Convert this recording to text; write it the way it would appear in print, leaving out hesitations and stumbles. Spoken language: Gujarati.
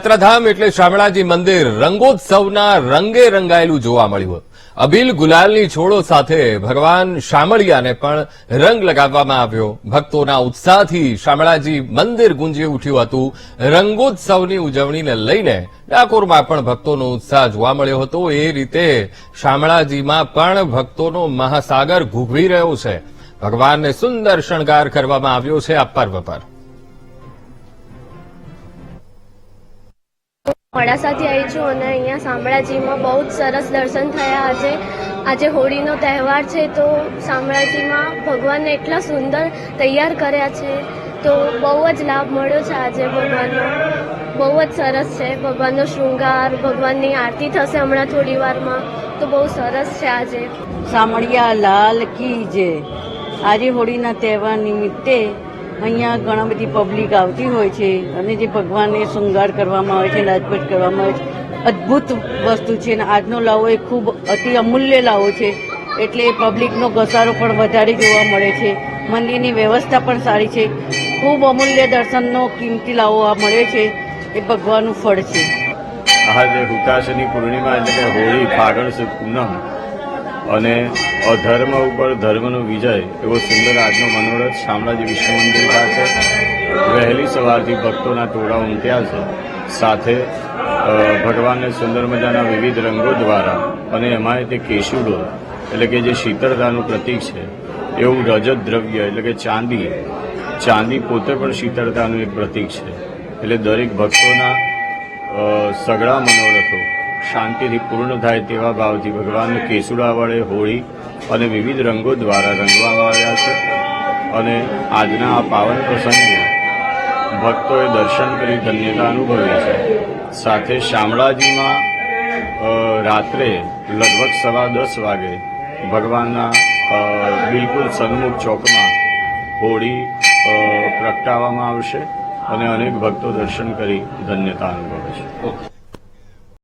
યાત્રાધામ એટલે શામળાજી મંદિર રંગોત્સવના રંગે રંગાયેલું જોવા મળ્યું। અબીલ ગુલાલની છોડો સાથે ભગવાન શામળિયાને પણ રંગ લગાવવામાં આવ્યો। ભક્તોના ઉત્સાહથી શામળાજી મંદિર ગુંજી ઉઠ્યું હતું। રંગોત્સવની ઉજવણીને લઈને ડાકોરમાં પણ ભક્તોનો ઉત્સાહ જોવા મળ્યો હતો। એ રીતે શામળાજીમાં પણ ભક્તોનો મહાસાગર ઘૂઘવી રહ્યો છે। ભગવાનને સુંદર શણગાર કરવામાં આવ્યો છે આ પર્વ પર। મોડાસાથી આવી છું અને અહીંયા શામળાજીમાં બહુ જ સરસ દર્શન થયા। આજે હોળીનો તહેવાર છે તો શામળાજીમાં ભગવાનને એટલા સુંદર તૈયાર કર્યા છે તો બહુ જ લાભ મળ્યો છે। આજે ભગવાનનો બહુ જ સરસ છે। ભગવાનનો શૃંગાર, ભગવાનની આરતી થશે હમણાં થોડી વારમાં તો બહુ સરસ છે। આજે શામળિયા લાલ કી જય। આજે હોળીના તહેવાર નિમિત્તે અહીંયા ઘણા બધી પબ્લિક આવતી હોય છે અને જે ભગવાનને શૃંગાર કરવામાં આવે છે, રાજપટ કરવામાં આવે છે, અદ્ભુત વસ્તુ છે અને આજનો લાવો એ ખૂબ અતિ અમૂલ્ય લાવો છે એટલે પબ્લિકનો ઘસારો પણ વધારે જોવા મળે છે। મંદિરની વ્યવસ્થા પણ સારી છે। ખૂબ અમૂલ્ય દર્શનનો કિંમતી લાવો આ મળે છે એ ભગવાનનું ફળ છે। આજે હુતાશની પૂર્ણિમા એટલે કે હોળી, ફાગણ સુદ પૂનમ અને અધર્મ ઉપર ધર્મનો વિજય એવો સુંદર આજનો મનોરથ શામળાજી વિશ્વ મંદિર ખાતે વહેલી સવારથી ભક્તોના ટોળા ઉમટ્યા છે। સાથે ભગવાનને સુંદર મજાના વિવિધ રંગો દ્વારા અને એમાંય તે કેસુડો એટલે કે જે શીતળતાનું પ્રતીક છે એવું રજત દ્રવ્ય એટલે કે ચાંદી પોતે પણ શીતળતાનું એક પ્રતીક છે। એટલે દરેક ભક્તોના સઘળા મનોરથો શાંતિથી પૂર્ણ થાય તેવા ભાવથી ભગવાનને કેસુડા વડે હોળી અને વિવિધ રંગો દ્વારા રંગવામાં આવ્યા છે અને આજના આ પાવન પ્રસંગે ભક્તોએ દર્શન કરી ધન્યતા અનુભવી છે। સાથે શામળાજીમાં રાત્રે લગભગ 10:15 વાગે ભગવાનના બિલકુલ સન્મુખ ચોકમાં હોળી પ્રગટાવવામાં આવશે અને અનેક ભક્તો દર્શન કરી ધન્યતા અનુભવે છે।